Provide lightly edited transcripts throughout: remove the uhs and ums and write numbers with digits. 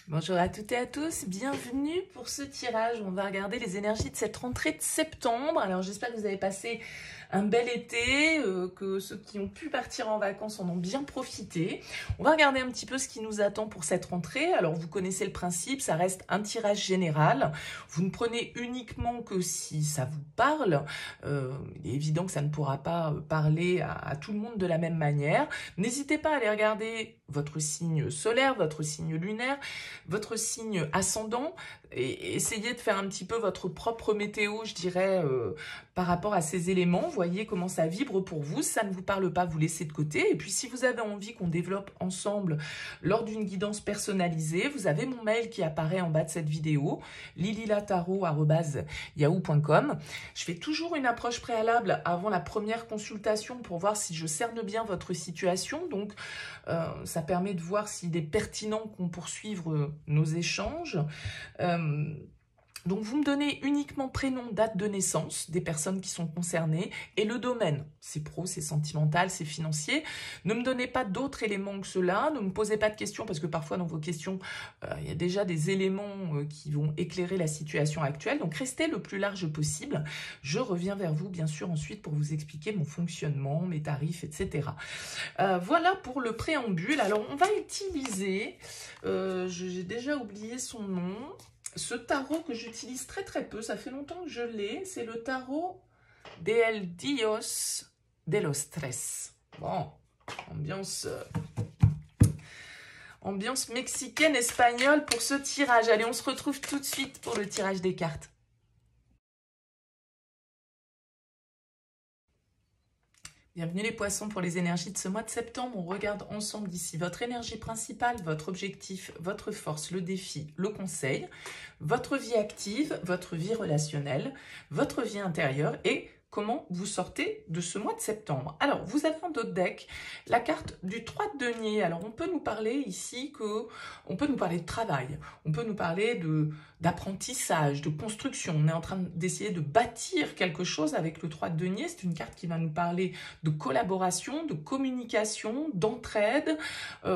Bonjour à toutes et à tous, bienvenue pour ce tirage. On va regarder les énergies de cette rentrée de septembre. Alors j'espère que vous avez passé un bel été, que ceux qui ont pu partir en vacances en ont bien profité. On va regarder un petit peu ce qui nous attend pour cette rentrée. Alors vous connaissez le principe, ça reste un tirage général. Vous ne prenez uniquement que si ça vous parle. Il est évident que ça ne pourra pas parler à tout le monde de la même manière. N'hésitez pas à aller regarder votre signe solaire, votre signe lunaire, votre signe ascendant, et essayez de faire un petit peu votre propre météo, je dirais, par rapport à ces éléments. Voyez comment ça vibre pour vous. Si ça ne vous parle pas, vous laissez de côté. Et puis, si vous avez envie qu'on développe ensemble lors d'une guidance personnalisée, vous avez mon mail qui apparaît en bas de cette vidéo, lililataro@yahoo.com. Je fais toujours une approche préalable avant la première consultation pour voir si je cerne bien votre situation. Donc, ça permet de voir s'il est pertinent qu'on poursuive nos échanges. Donc, vous me donnez uniquement prénom, date de naissance des personnes qui sont concernées et le domaine. C'est pro, c'est sentimental, c'est financier. Ne me donnez pas d'autres éléments que cela. Ne me posez pas de questions parce que parfois dans vos questions, il y a déjà des éléments qui vont éclairer la situation actuelle. Donc, restez le plus large possible. Je reviens vers vous, bien sûr, ensuite pour vous expliquer mon fonctionnement, mes tarifs, etc. Voilà pour le préambule. Alors, on va utiliser, j'ai déjà oublié son nom, ce tarot que j'utilise très très peu, ça fait longtemps que je l'ai, c'est le tarot de El Dios de los Tres. Bon, ambiance mexicaine, espagnole pour ce tirage. Allez, on se retrouve tout de suite pour le tirage des cartes. Bienvenue les poissons pour les énergies de ce mois de septembre. On regarde ensemble d'ici votre énergie principale, votre objectif, votre force, le défi, le conseil, votre vie active, votre vie relationnelle, votre vie intérieure et comment vous sortez de ce mois de septembre. Alors, vous avez en dos de deck la carte du 3 de denier. Alors, on peut nous parler ici on peut nous parler de travail, on peut nous parler d'apprentissage, de construction. On est en train d'essayer de bâtir quelque chose avec le 3 de denier. C'est une carte qui va nous parler de collaboration, de communication, d'entraide,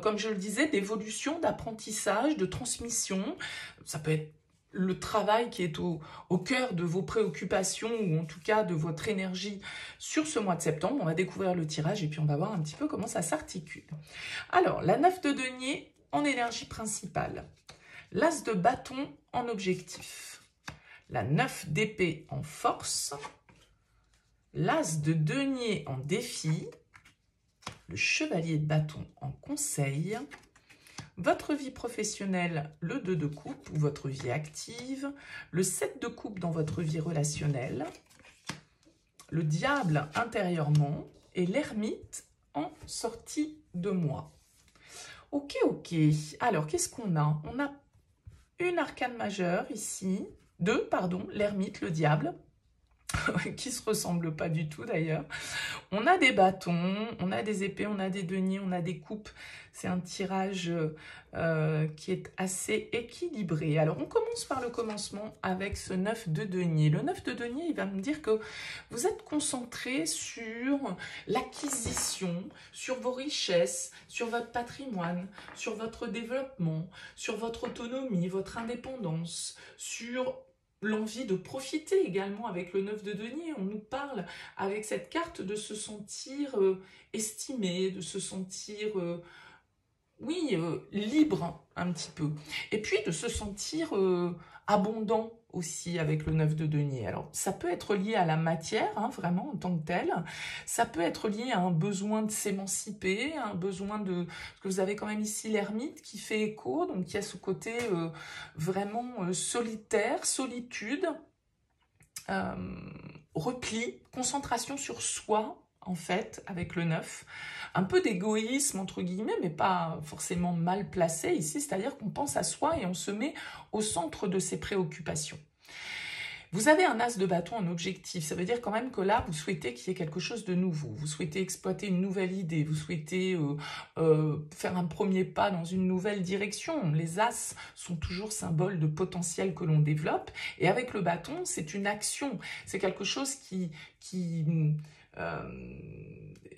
comme je le disais, d'évolution, d'apprentissage, de transmission. Ça peut être le travail qui est au cœur de vos préoccupations ou en tout cas de votre énergie sur ce mois de septembre. On va découvrir le tirage et puis on va voir un petit peu comment ça s'articule. Alors, la 9 de denier en énergie principale, l'as de bâton en objectif, la 9 d'épée en force, l'as de denier en défi, le chevalier de bâton en conseil, votre vie professionnelle, le 2 de coupe ou votre vie active, le 7 de coupe dans votre vie relationnelle, le diable intérieurement et l'ermite en sortie de mois. Ok. Alors, qu'est-ce qu'on a? On a une arcane majeure ici, l'ermite, le diable, qui se ressemblent pas du tout d'ailleurs. On a des bâtons, on a des épées, on a des deniers, on a des coupes. C'est un tirage qui est assez équilibré. Alors, on commence par le commencement avec ce 9 de denier. Le 9 de denier, il va me dire que vous êtes concentré sur l'acquisition, sur vos richesses, sur votre patrimoine, sur votre développement, sur votre autonomie, votre indépendance, sur l'envie de profiter également avec le 9 de denier. On nous parle avec cette carte de se sentir estimé, de se sentir, libre un petit peu. Et puis de se sentir abondant aussi avec le 9 de denier. Alors, ça peut être lié à la matière, vraiment, en tant que telle. Ça peut être lié à un besoin de s'émanciper, un besoin de... Parce que vous avez quand même ici l'ermite qui fait écho, donc il y a ce côté vraiment solitaire, solitude, repli, concentration sur soi, en fait, avec le 9. Un peu d'égoïsme, entre guillemets, mais pas forcément mal placé ici, c'est-à-dire qu'on pense à soi et on se met au centre de ses préoccupations. Vous avez un as de bâton en objectif, ça veut dire quand même que là, vous souhaitez qu'il y ait quelque chose de nouveau, vous souhaitez exploiter une nouvelle idée, vous souhaitez faire un premier pas dans une nouvelle direction. Les as sont toujours symboles de potentiel que l'on développe, et avec le bâton, c'est une action, c'est quelque chose qui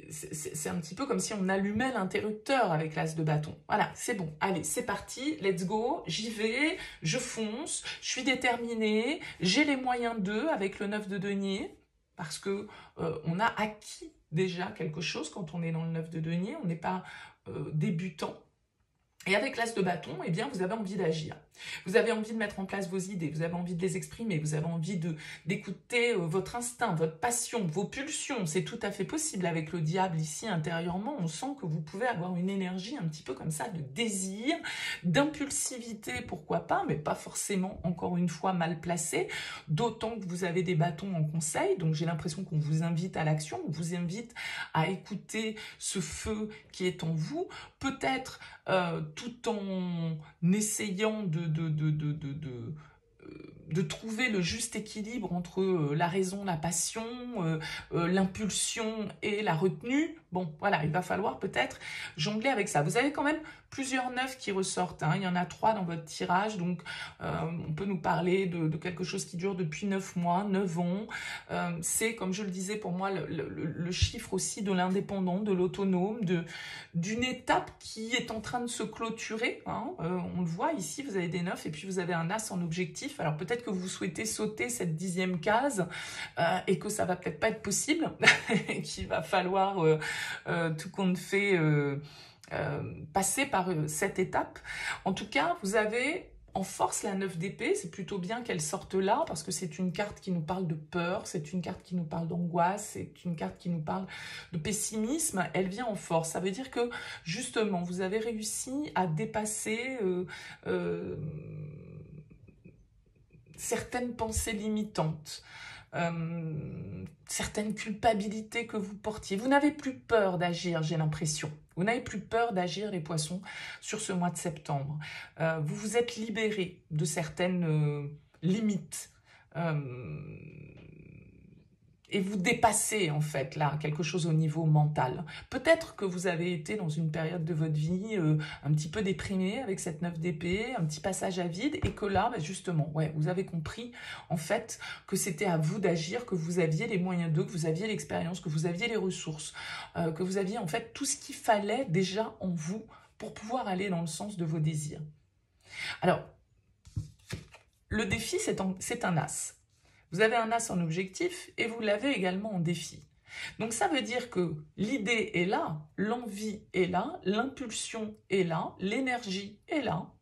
c'est un petit peu comme si on allumait l'interrupteur avec l'as de bâton. Voilà, c'est bon. Allez, c'est parti, let's go, j'y vais, je fonce, je suis déterminée, j'ai les moyens d'eux avec le 9 de denier, parce que on a acquis déjà quelque chose quand on est dans le 9 de denier, on n'est pas débutant. Et avec l'as de bâton, eh bien, vous avez envie d'agir. Vous avez envie de mettre en place vos idées, vous avez envie de les exprimer, vous avez envie d'écouter votre instinct, votre passion, vos pulsions. C'est tout à fait possible avec le diable ici intérieurement. On sent que vous pouvez avoir une énergie un petit peu comme ça de désir, d'impulsivité, pourquoi pas, mais pas forcément, encore une fois, mal placée. D'autant que vous avez des bâtons en conseil, donc j'ai l'impression qu'on vous invite à l'action, on vous invite à écouter ce feu qui est en vous, peut-être tout en essayant de trouver le juste équilibre entre la raison, la passion, l'impulsion et la retenue. Bon, voilà, il va falloir peut-être jongler avec ça. Vous avez quand même plusieurs 9 qui ressortent, hein. Il y en a 3 dans votre tirage, donc on peut nous parler de quelque chose qui dure depuis 9 mois, 9 ans. C'est, comme je le disais, pour moi, le chiffre aussi de l'indépendant, de l'autonome, d'une étape qui est en train de se clôturer, hein. On le voit ici, vous avez des 9 et puis vous avez un as en objectif. Alors peut-être que vous souhaitez sauter cette 10e case et que ça va peut-être pas être possible, qu'il va falloir tout compte fait passer par cette étape. En tout cas, vous avez en force la 9 d'épée, c'est plutôt bien qu'elle sorte là, parce que c'est une carte qui nous parle de peur, c'est une carte qui nous parle d'angoisse, c'est une carte qui nous parle de pessimisme, elle vient en force. Ça veut dire que, justement, vous avez réussi à dépasser certaines pensées limitantes, certaines culpabilités que vous portiez. Vous n'avez plus peur d'agir, j'ai l'impression. Vous n'avez plus peur d'agir, les poissons, sur ce mois de septembre. Vous vous êtes libérés de certaines limites. Et vous dépassez, en fait, là, quelque chose au niveau mental. Peut-être que vous avez été dans une période de votre vie un petit peu déprimée avec cette 9 d'épée, un petit passage à vide, et que là, bah, justement, ouais, vous avez compris, en fait, que c'était à vous d'agir, que vous aviez les moyens d'eux, que vous aviez l'expérience, que vous aviez les ressources, que vous aviez, en fait, tout ce qu'il fallait déjà en vous pour pouvoir aller dans le sens de vos désirs. Alors, le défi, c'est un as. Vous avez un as en objectif et vous l'avez également en défi. Donc ça veut dire que l'idée est là, l'envie est là, l'impulsion est là, l'énergie est là.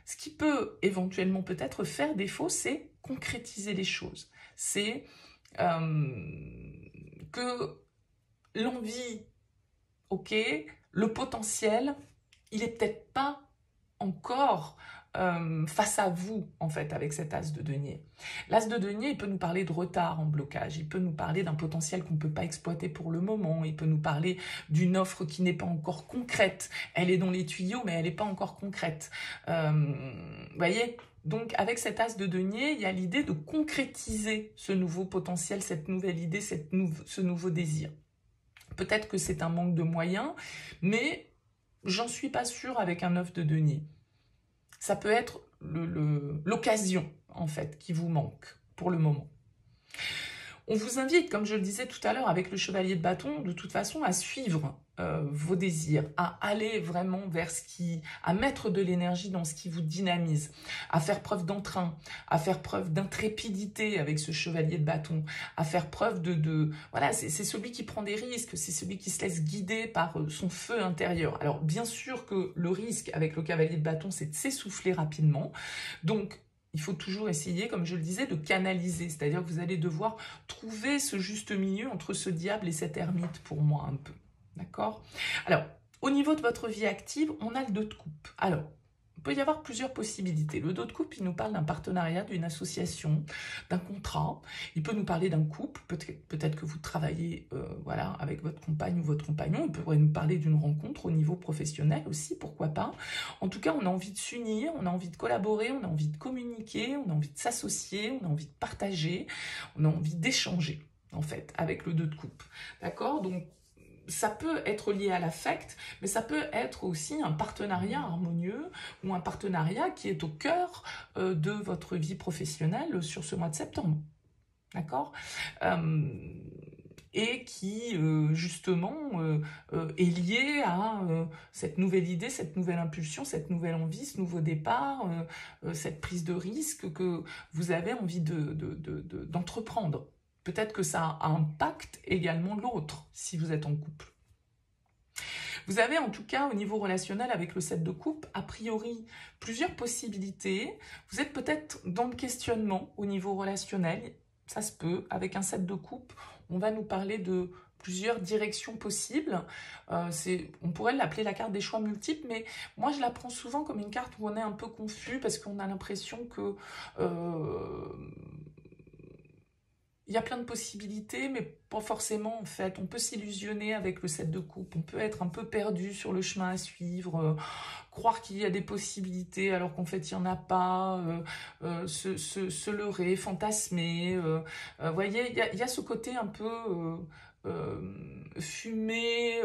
Ce qui peut éventuellement peut-être faire défaut, c'est concrétiser les choses. C'est que l'envie, ok, le potentiel, il n'est peut-être pas encore face à vous, en fait, avec cet as de denier. L'as de denier, il peut nous parler de retard en blocage, il peut nous parler d'un potentiel qu'on ne peut pas exploiter pour le moment, il peut nous parler d'une offre qui n'est pas encore concrète. Elle est dans les tuyaux, mais elle n'est pas encore concrète. Vous voyez ? Donc, avec cet as de denier, il y a l'idée de concrétiser ce nouveau potentiel, cette nouvelle idée, ce nouveau désir. Peut-être que c'est un manque de moyens, mais j'en suis pas sûre avec un 9 de denier. Ça peut être l'occasion, en fait, qui vous manque pour le moment. On vous invite, comme je le disais tout à l'heure avec le chevalier de bâton, de toute façon, à suivre vos désirs, à aller vraiment vers à mettre de l'énergie dans ce qui vous dynamise, à faire preuve d'entrain, à faire preuve d'intrépidité avec ce chevalier de bâton, à faire preuve voilà, c'est celui qui prend des risques, c'est celui qui se laisse guider par son feu intérieur. Alors, bien sûr que le risque avec le cavalier de bâton, c'est de s'essouffler rapidement. Donc, il faut toujours essayer, comme je le disais, de canaliser. C'est-à-dire que vous allez devoir trouver ce juste milieu entre ce diable et cette ermite, pour moi, un peu. D'accord ? Alors, au niveau de votre vie active, on a le 2 de coupe. Alors, il peut y avoir plusieurs possibilités. Le 2 de coupe, il nous parle d'un partenariat, d'une association, d'un contrat. Il peut nous parler d'un couple. Peut-être que vous travaillez voilà, avec votre compagne ou votre compagnon. Il pourrait nous parler d'une rencontre au niveau professionnel aussi, pourquoi pas. En tout cas, on a envie de s'unir, on a envie de collaborer, on a envie de communiquer, on a envie de s'associer, on a envie de partager, on a envie d'échanger, en fait, avec le 2 de coupe. D'accord ? Donc, ça peut être lié à l'affect, mais ça peut être aussi un partenariat harmonieux ou un partenariat qui est au cœur de votre vie professionnelle sur ce mois de septembre. D'accord ? et qui justement est lié à cette nouvelle idée, cette nouvelle impulsion, cette nouvelle envie, ce nouveau départ, cette prise de risque que vous avez envie d'entreprendre. Peut-être que ça impacte également l'autre si vous êtes en couple. Vous avez en tout cas au niveau relationnel avec le 7 de coupe, a priori plusieurs possibilités. Vous êtes peut-être dans le questionnement au niveau relationnel, ça se peut. Avec un 7 de coupe, on va nous parler de plusieurs directions possibles. On pourrait l'appeler la carte des choix multiples, mais moi je la prends souvent comme une carte où on est un peu confus parce qu'on a l'impression que il y a plein de possibilités, mais pas forcément en fait. On peut s'illusionner avec le 7 de coupe, on peut être un peu perdu sur le chemin à suivre, croire qu'il y a des possibilités alors qu'en fait il n'y en a pas, se leurrer, fantasmer. Vous voyez, il y a ce côté un peu fumé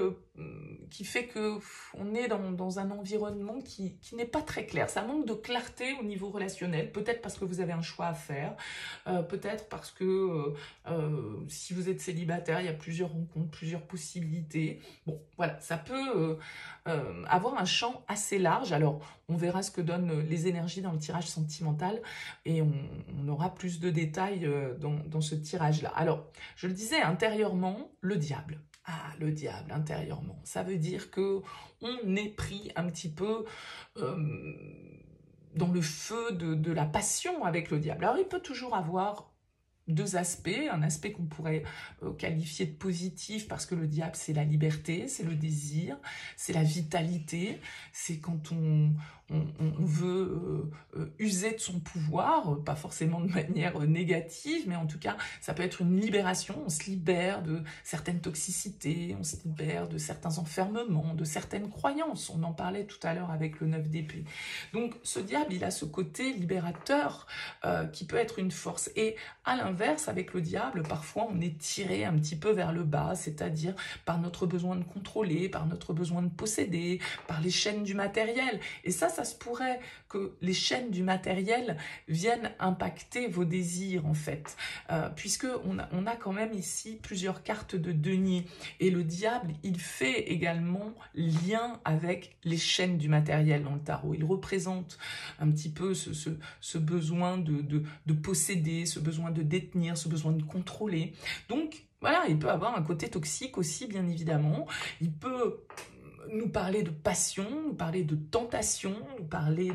qui fait que on est dans un environnement qui n'est pas très clair. Ça manque de clarté au niveau relationnel, peut-être parce que vous avez un choix à faire, peut-être parce que si vous êtes célibataire, il y a plusieurs rencontres, plusieurs possibilités. Bon, voilà, ça peut avoir un champ assez large. Alors, on verra ce que donnent les énergies dans le tirage sentimental et on aura plus de détails dans ce tirage-là. Alors, je le disais, intérieurement, le diable. Ah, le diable, intérieurement. Ça veut dire que on est pris un petit peu dans le feu de la passion avec le diable. Alors, il peut toujours avoir deux aspects, un aspect qu'on pourrait qualifier de positif parce que le diable c'est la liberté, c'est le désir, c'est la vitalité, c'est quand on veut user de son pouvoir, pas forcément de manière négative, mais en tout cas ça peut être une libération, on se libère de certaines toxicités, on se libère de certains enfermements, de certaines croyances, on en parlait tout à l'heure avec le 9 d'épée. Donc ce diable il a ce côté libérateur qui peut être une force, et à l'inverse, avec le diable, parfois on est tiré un petit peu vers le bas, c'est-à-dire par notre besoin de contrôler, par notre besoin de posséder, par les chaînes du matériel. Et ça se pourrait que les chaînes du matériel viennent impacter vos désirs en fait, puisque on a quand même ici plusieurs cartes de denier. Et le diable, il fait également lien avec les chaînes du matériel dans le tarot. Il représente un petit peu ce besoin de posséder, ce besoin de détenir, ce besoin de contrôler. Donc, voilà, il peut avoir un côté toxique aussi, bien évidemment. Il peut nous parler de passion, nous parler de tentation, nous parler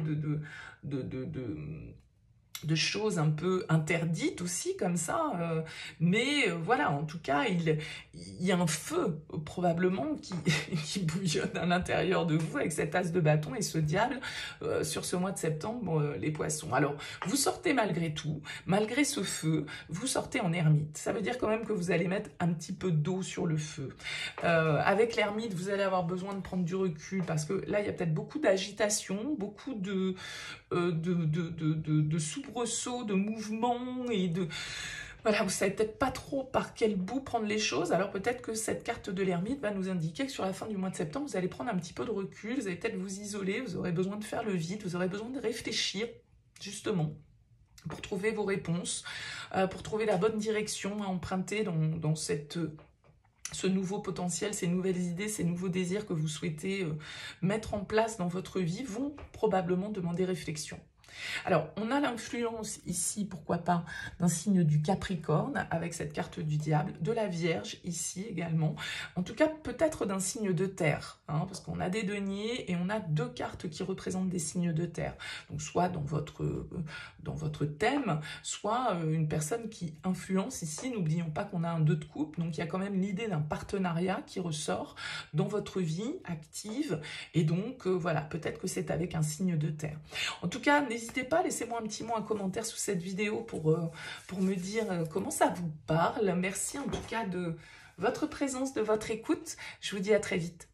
de choses un peu interdites aussi comme ça, mais voilà, en tout cas il y a un feu probablement qui bouillonne à l'intérieur de vous avec cet as de bâton et ce diable sur ce mois de septembre, les poissons. Alors vous sortez malgré tout, malgré ce feu, vous sortez en ermite. Ça veut dire quand même que vous allez mettre un petit peu d'eau sur le feu. Avec l'ermite, vous allez avoir besoin de prendre du recul parce que là il y a peut-être beaucoup d'agitation, beaucoup de soubresauts, de mouvements et de... Voilà, vous savez peut-être pas trop par quel bout prendre les choses, alors peut-être que cette carte de l'ermite va nous indiquer que sur la fin du mois de septembre, vous allez prendre un petit peu de recul, vous allez peut-être vous isoler, vous aurez besoin de faire le vide, vous aurez besoin de réfléchir, justement, pour trouver vos réponses, pour trouver la bonne direction à emprunter dans ce nouveau potentiel, ces nouvelles idées, ces nouveaux désirs que vous souhaitez mettre en place dans votre vie vont probablement demander réflexion. Alors, on a l'influence ici, pourquoi pas, d'un signe du Capricorne, avec cette carte du diable, de la Vierge ici également, en tout cas peut-être d'un signe de terre, hein, parce qu'on a des deniers et on a deux cartes qui représentent des signes de terre, donc soit dans votre thème, soit une personne qui influence ici, n'oublions pas qu'on a un 2 de coupe, donc il y a quand même l'idée d'un partenariat qui ressort dans votre vie active, et donc voilà, peut-être que c'est avec un signe de terre. En tout cas, n'hésitez pas, laissez-moi un petit mot, un commentaire sous cette vidéo pour me dire comment ça vous parle. Merci en tout cas de votre présence, de votre écoute. Je vous dis à très vite.